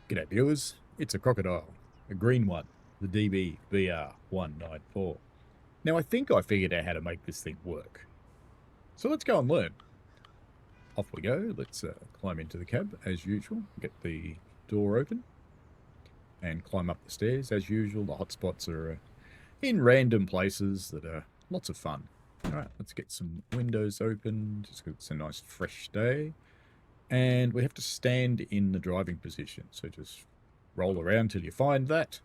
G'day viewers, it's a crocodile, a green one, the DGR194. Now I think I figured out how to make this thing work. So let's go and learn. Off we go, let's climb into the cab as usual, get the door open and climb up the stairs as usual. The hotspots are in random places that are lots of fun. Alright, let's get some windows open, just because it's a nice fresh day. And we have to stand in the driving position. So just roll around till you find that.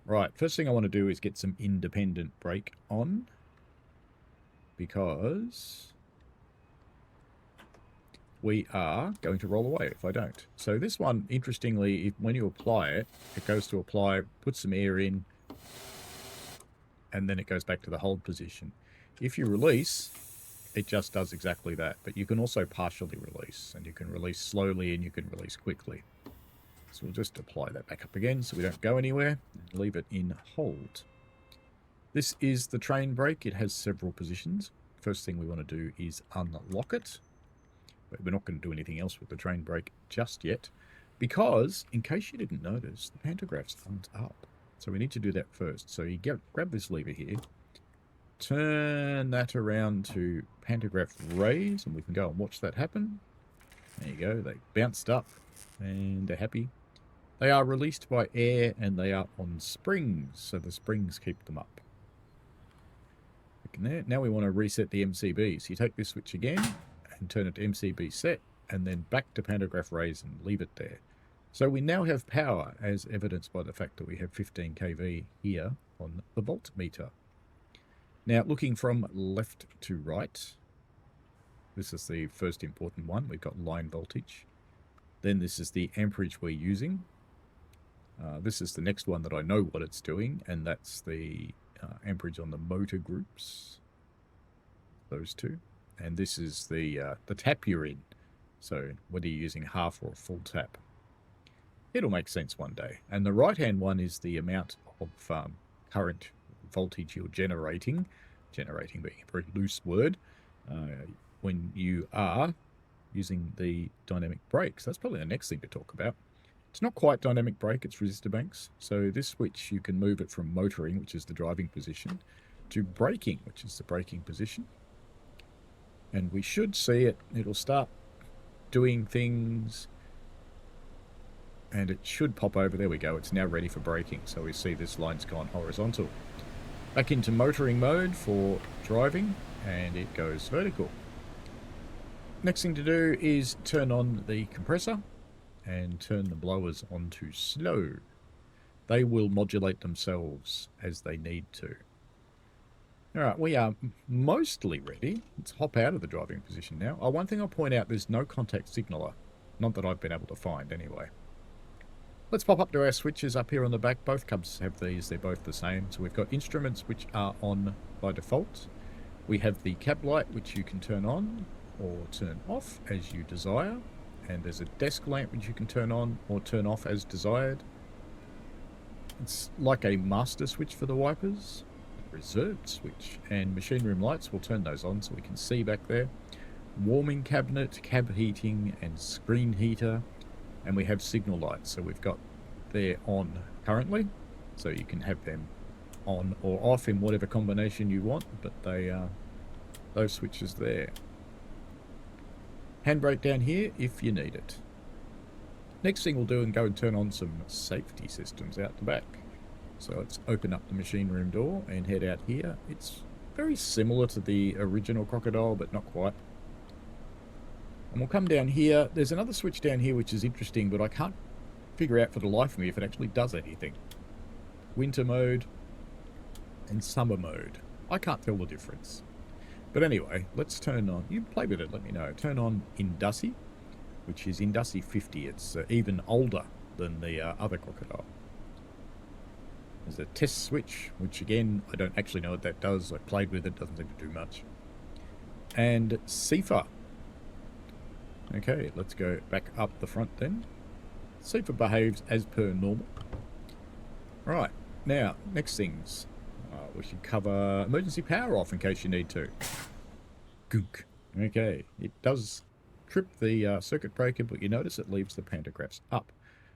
Right, first thing I want to do is get some independent brake on. Because we are going to roll away if I don't. So this one, interestingly, when you apply it, it goes to apply, put some air in, and then it goes back to the hold position. If you release, it just does exactly that, but you can also partially release, and you can release slowly and you can release quickly. So we'll just apply that back up again so we don't go anywhere, and leave it in hold. This is the train brake. It has several positions. First thing we want to do is unlock it, but we're not going to do anything else with the train brake just yet, because, in case you didn't notice, the pantographs aren't up. So we need to do that first. So you grab this lever here, turn that around to pantograph raise, and we can go and watch that happen. There you go, they bounced up and they're happy. They are released by air and they are on springs, so the springs keep them up. There. Now we want to reset the MCB, so you take this switch again and turn it to MCB set, and then back to pantograph raise and leave it there. So we now have power, as evidenced by the fact that we have 15 kV here on the voltmeter. Now, looking from left to right, this is the first important one. We've got line voltage. Then this is the amperage we're using. This is the next one that I know what it's doing, and that's the amperage on the motor groups. Those two. And this is the tap you're in. So whether you're using half or a full tap. It'll make sense one day. And the right-hand one is the amount of current voltage you're generating being a very loose word, when you are using the dynamic brakes. That's probably the next thing to talk about. It's not quite dynamic brake, it's resistor banks. So this switch, you can move it from motoring, which is the driving position, to braking, which is the braking position. And we should see it'll start doing things, and it should pop over. There we go, it's now ready for braking. So we see this line's gone horizontal. Back into motoring mode for driving, and it goes vertical. Next thing to do is turn on the compressor and turn the blowers onto slow. They will modulate themselves as they need to. Alright, we are mostly ready. Let's hop out of the driving position now. One thing I'll point out, there's no contact signaler. Not that I've been able to find anyway. Let's pop up to our switches up here on the back. Both cubs have these, they're both the same. So we've got instruments which are on by default. We have the cab light which you can turn on or turn off as you desire. And there's a desk lamp which you can turn on or turn off as desired. It's like a master switch for the wipers, a reserved switch, and machine room lights, we'll turn those on so we can see back there. Warming cabinet, cab heating and screen heater. And we have signal lights, so we've got they're on currently, so you can have them on or off in whatever combination you want, but they are those switches there. Handbrake down here if you need it. Next thing we'll do and go and turn on some safety systems out the back. So let's open up the machine room door and head out here. It's very similar to the original Crocodile, but not quite. And we'll come down here. There's another switch down here which is interesting, but I can't figure out for the life of me if it actually does anything. Winter mode and summer mode. I can't tell the difference. But anyway, let's turn on, you play with it, let me know. Turn on Indussi, which is Indussi 50. It's even older than the other Crocodile. There's a test switch, which again, I don't actually know what that does. I played with it, doesn't seem to do much. And CIFA. Okay, let's go back up the front then. CIFA behaves as per normal. Right, now, next things. We should cover emergency power off in case you need to. Gook. Okay, it does trip the circuit breaker, but you notice it leaves the pantographs up.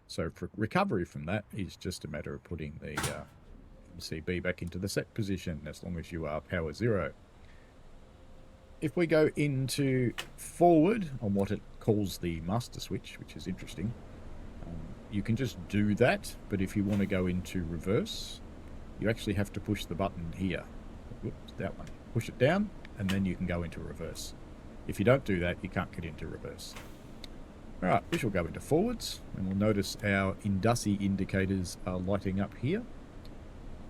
So for recovery from that is just a matter of putting the MCB back into the set position as long as you are power 0. If we go into forward on what it calls the master switch, which is interesting, you can just do that, but if you want to go into reverse, you actually have to push the button here. Whoops, that one. Push it down, and then you can go into reverse. If you don't do that, you can't get into reverse. Alright, we shall go into forwards, and we'll notice our Indusy indicators are lighting up here.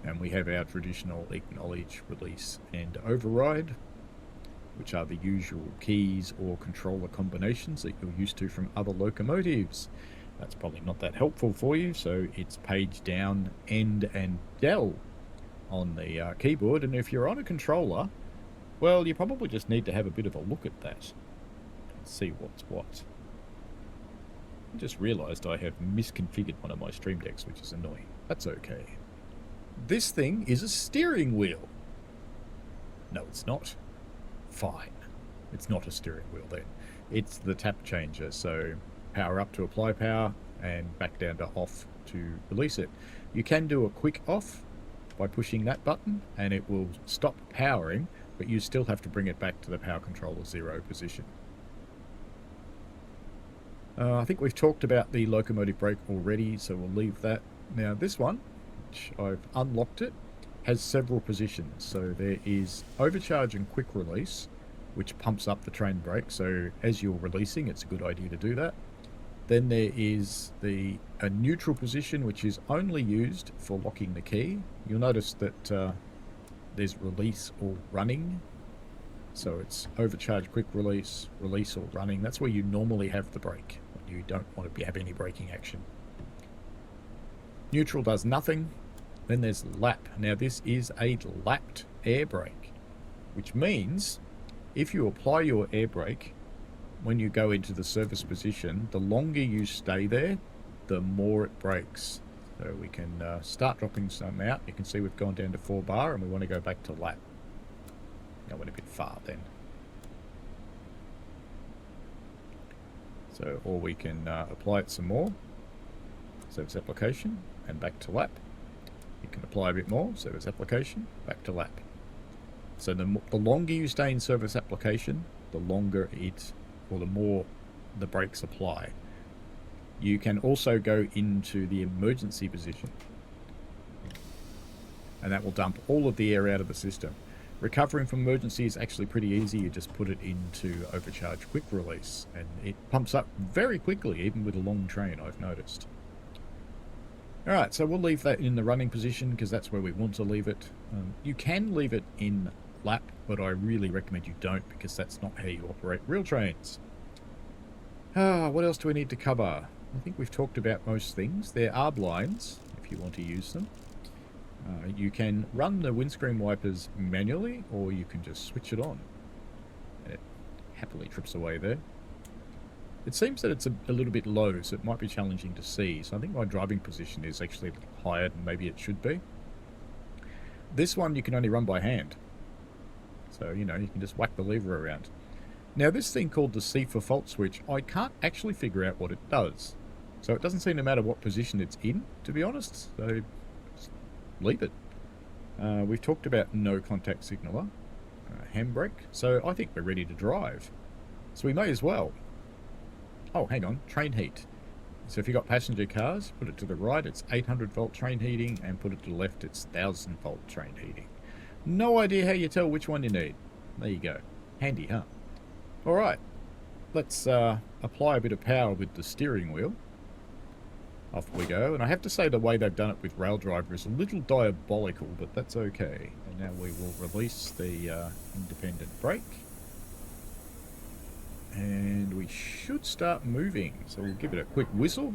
And we have our traditional acknowledge, release, and override, which are the usual keys or controller combinations that you're used to from other locomotives. That's probably not that helpful for you, so it's page down, end, and del on the keyboard. And if you're on a controller, well, you probably just need to have a bit of a look at that and see what's what. I just realised I have misconfigured one of my Stream Decks, which is annoying. That's okay. This thing is a steering wheel. No, it's not. Fine. It's not a steering wheel then. It's the tap changer, so power up to apply power and back down to off to release it. You can do a quick off by pushing that button and it will stop powering, but you still have to bring it back to the power controller 0 position. I think we've talked about the locomotive brake already, so we'll leave that. Now this one, which I've unlocked it, has several positions. So there is overcharge and quick release, which pumps up the train brake. So as you're releasing, it's a good idea to do that. Then there is a neutral position, which is only used for locking the key. You'll notice that there's release or running. So it's overcharge, quick release, release or running. That's where you normally have the brake when you don't want to have any braking action. Neutral does nothing. Then there's lap. Now this is a lapped air brake, which means if you apply your air brake when you go into the service position, the longer you stay there, the more it brakes. So we can start dropping some out. You can see we've gone down to 4 bar and we want to go back to lap. I went a bit far then. So, or we can apply it some more. Service application and back to lap. You can apply a bit more, service application, back to lap. So the longer you stay in service application, the longer it, or the more the brakes apply. You can also go into the emergency position, and that will dump all of the air out of the system. Recovering from emergency is actually pretty easy. You just put it into overcharge quick release, and it pumps up very quickly, even with a long train, I've noticed. Alright, so we'll leave that in the running position because that's where we want to leave it. You can leave it in lap, but I really recommend you don't because that's not how you operate real trains. What else do we need to cover? I think we've talked about most things. There are blinds, if you want to use them. You can run the windscreen wipers manually, or you can just switch it on. It happily trips away there. It seems that it's a little bit low, so it might be challenging to see. So I think my driving position is actually a little higher than maybe it should be. This one you can only run by hand. So, you know, you can just whack the lever around. Now this thing called the C for fault switch, I can't actually figure out what it does. So it doesn't seem to matter what position it's in, to be honest. So just leave it. We've talked about no contact signaler, handbrake. So I think we're ready to drive. So we may as well. Oh, hang on, train heat. So if you've got passenger cars, put it to the right, it's 800 volt train heating, and put it to the left, it's 1000 volt train heating. No idea how you tell which one you need. There you go. Handy, huh? Alright, let's apply a bit of power with the steering wheel. Off we go, and I have to say the way they've done it with Rail Driver is a little diabolical, but that's okay. And now we will release the independent brake. And we should start moving, so we'll give it a quick whistle.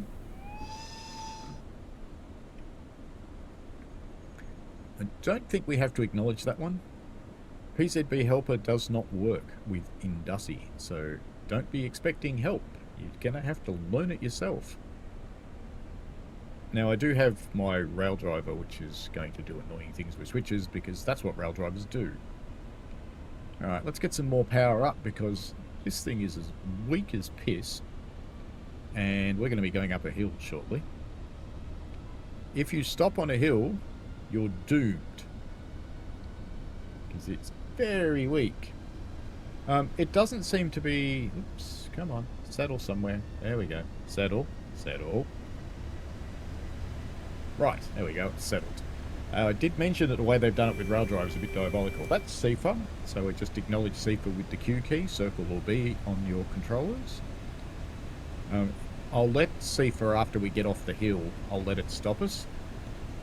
I don't think we have to acknowledge that one. PZB helper does not work with Indusy, so don't be expecting help. You're going to have to learn it yourself. Now I do have my rail driver, which is going to do annoying things with switches, because that's what rail drivers do. Alright, let's get some more power up, because this thing is as weak as piss, and we're going to be going up a hill shortly. If you stop on a hill, you're doomed, because it's very weak. It doesn't seem to be... Oops, come on, settle somewhere. There we go. Settle, settle. Right, there we go, it's settled. I did mention that the way they've done it with rail drive is a bit diabolical. That's CIFAR, so we just acknowledge CIFAR with the Q key, circle or B on your controllers. I'll let CIFAR, after we get off the hill, I'll let it stop us,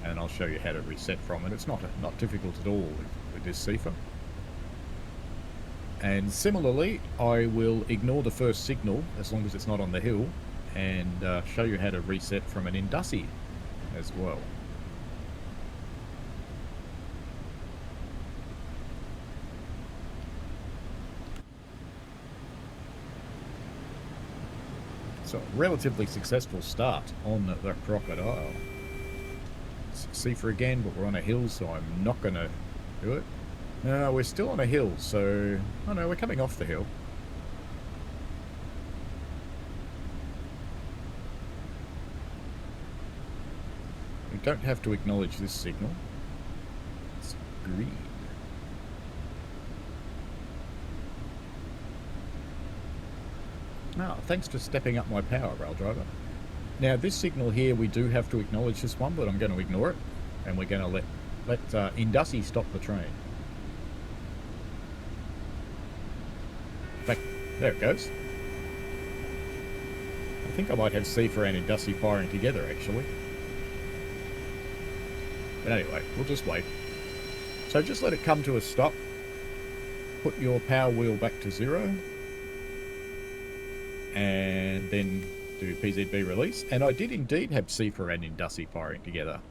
and I'll show you how to reset from it. It's not difficult at all with this CIFAR. And similarly, I will ignore the first signal, as long as it's not on the hill, and show you how to reset from an Indussi as well. So, relatively successful start on the Crocodile. CIFAR again, but we're on a hill, so I'm not going to do it. No, we're still on a hill, so... Oh no, we're coming off the hill. We don't have to acknowledge this signal. It's green. Now, thanks for stepping up my power, rail driver. Now, this signal here, we do have to acknowledge this one, but I'm going to ignore it. And we're going to let Indussi stop the train. Back, there it goes. I think I might have CIFAR and Indussi firing together, actually. But anyway, we'll just wait. So just let it come to a stop. Put your power wheel back to 0. And then do PZB release. And I did indeed have CIFAR and Indussi firing together.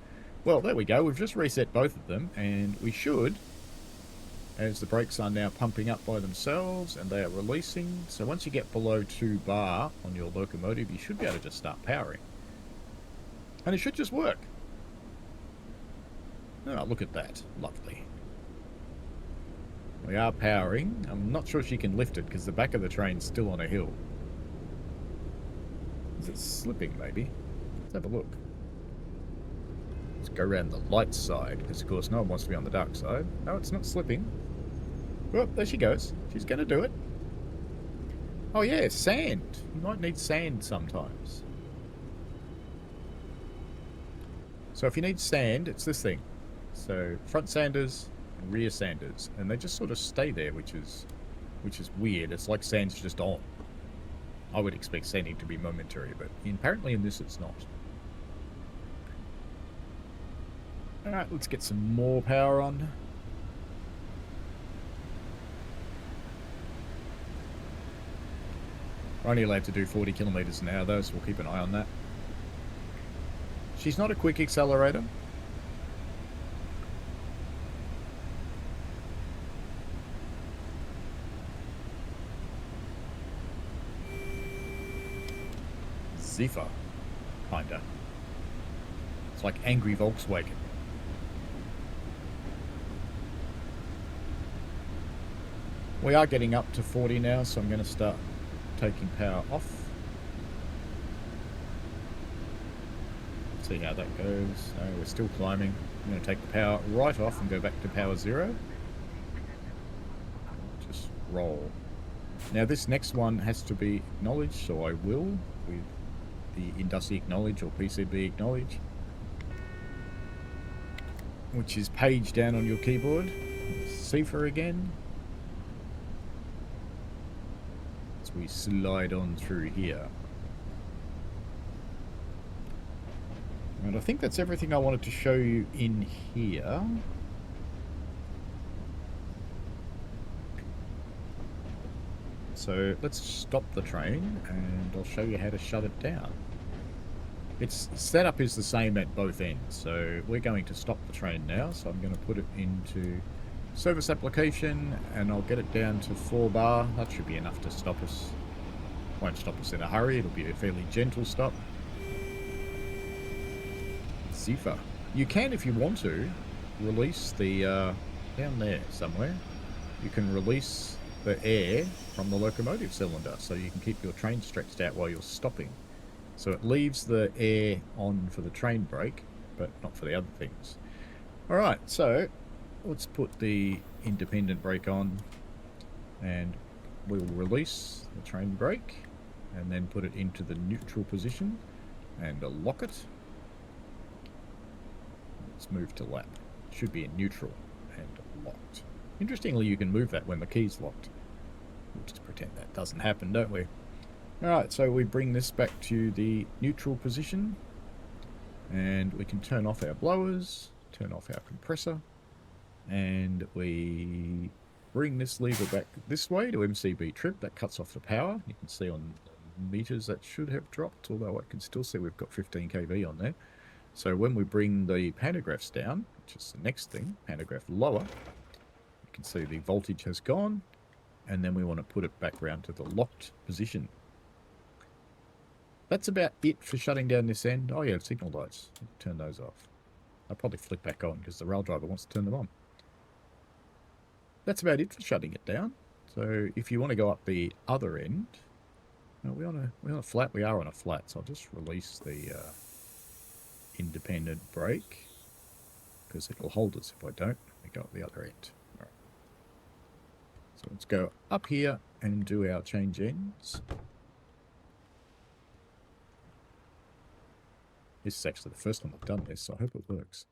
Well, there we go. We've just reset both of them. And we should, as the brakes are now pumping up by themselves and they are releasing. So once you get below 2 bar on your locomotive, you should be able to just start powering. And it should just work. Oh, look at that. Lovely. We are powering. I'm not sure she can lift it because the back of the train's still on a hill. Is it slipping, maybe? Let's have a look. Let's go around the light side, because of course no one wants to be on the dark side. No, it's not slipping. Well, there she goes. She's going to do it. Oh yeah, sand. You might need sand sometimes. So if you need sand, it's this thing. So front sanders, rear sanders, and they just sort of stay there, which is weird. It's like sand's just on. I would expect sanding to be momentary, but apparently in this it's not. Alright, let's get some more power on. We're only allowed to do 40 kilometers an hour though, so we'll keep an eye on that. She's not a quick accelerator. Ziffer, kinda. It's like angry Volkswagen. We are getting up to 40 now, so I'm going to start taking power off. See how that goes. No, we're still climbing. I'm going to take the power right off and go back to power 0. Just roll. Now this next one has to be acknowledged, so I will with the Indussi acknowledge or PCB acknowledge, which is page down on your keyboard. CIFAR again. As we slide on through here. And I think that's everything I wanted to show you in here. So let's stop the train and I'll show you how to shut it down. Its setup is the same at both ends, so we're going to stop the train now. So I'm going to put it into service application and I'll get it down to 4 bar. That should be enough to stop us. Won't stop us in a hurry, it'll be a fairly gentle stop. Ziffer. You can, if you want to, release the, down there somewhere, you can release the air from the locomotive cylinder so you can keep your train stretched out while you're stopping. So it leaves the air on for the train brake, but not for the other things. Alright, so let's put the independent brake on and we'll release the train brake and then put it into the neutral position and lock it. Let's move to lap. It should be in neutral and locked. Interestingly, you can move that when the key's locked. We'll just pretend that doesn't happen, don't we? Alright, so we bring this back to the neutral position and we can turn off our blowers, turn off our compressor, and we bring this lever back this way to MCB trip. That cuts off the power. You can see on meters that should have dropped, although I can still see we've got 15 kV on there. So when we bring the pantographs down, which is the next thing, pantograph lower, you can see the voltage has gone, and then we want to put it back around to the locked position. That's about it for shutting down this end. Oh yeah, signal lights. Turn those off. I'll probably flick back on because the rail driver wants to turn them on. That's about it for shutting it down. So if you want to go up the other end, we're on a flat. We are on a flat, so I'll just release the independent brake because it will hold us if I don't. We go up the other end. All right. So let's go up here and do our change ends. This is actually the first time I've done this, so I hope it works.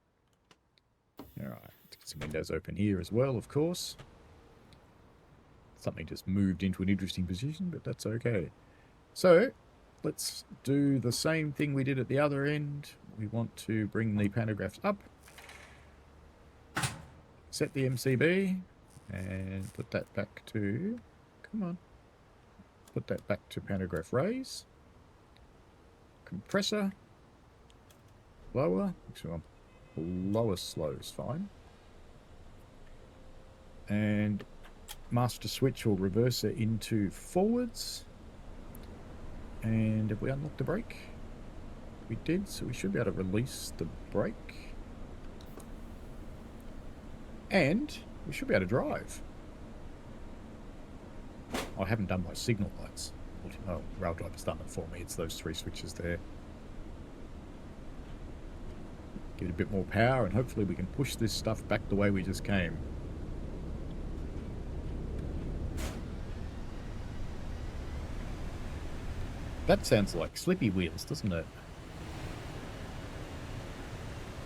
Alright, let's get some windows open here as well, of course. Something just moved into an interesting position, but that's okay. So, let's do the same thing we did at the other end. We want to bring the pantographs up. Set the MCB, and put that back to... Come on. Put that back to pantograph raise. Compressor. Lower, actually lower slow is fine. And master switch or reverser into forwards. And have we unlocked the brake? We did, so we should be able to release the brake. And we should be able to drive. I haven't done my signal lights. Oh, rail driver's done it for me. It's those 3 switches there. Give it a bit more power and hopefully we can push this stuff back the way we just came. That sounds like Slippy Wheels, doesn't it?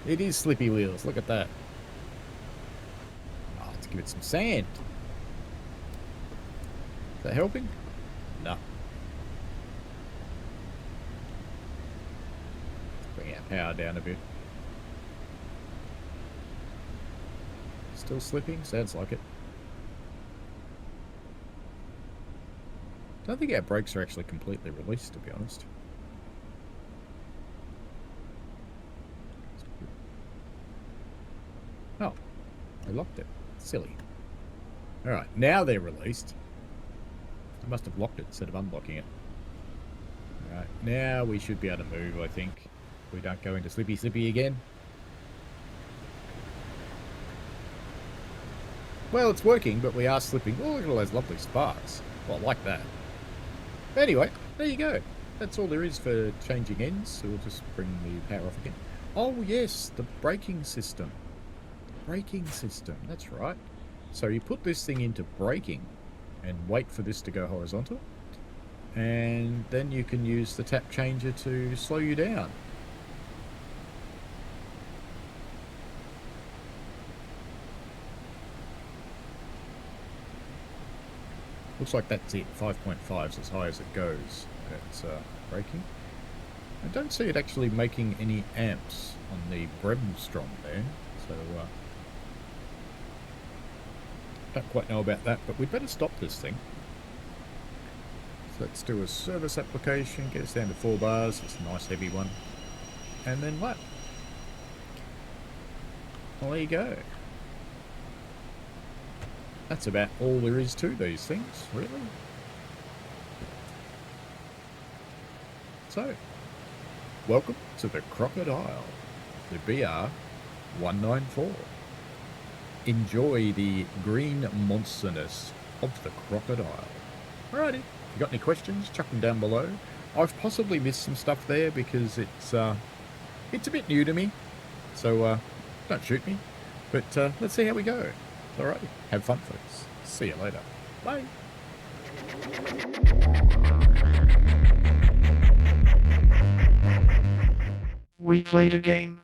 It is Slippy Wheels, look at that. Oh, let's give it some sand. Is that helping? No. Bring our power down a bit. Still slipping? Sounds like it. Don't think our brakes are actually completely released, to be honest. Oh, I locked it. Silly. Alright, now they're released. I must have locked it instead of unlocking it. Alright, now we should be able to move, I think. We don't go into Slippy again. Well, it's working, but we are slipping. Oh, look at all those lovely sparks. Well, I like that. Anyway, there you go. That's all there is for changing ends. So we'll just bring the power off again. Oh, yes, the braking system. Braking system, that's right. So you put this thing into braking and wait for this to go horizontal. And then you can use the tap changer to slow you down. Looks like that's it. 5.5 is as high as it goes. It's braking. I don't see it actually making any amps on the Bremstrom there. So, don't quite know about that, but we'd better stop this thing. So let's do a service application, get us down to 4 bars. It's a nice heavy one. And then lap. Well, there you go. That's about all there is to these things, really. So, welcome to the Crocodile. the BR-194. Enjoy the green monsterness of the crocodile. Alrighty, if you got any questions, chuck them down below. I've possibly missed some stuff there because it's a bit new to me, so don't shoot me. But let's see how we go. Alrighty, have fun, folks. See you later. Bye. We played a game.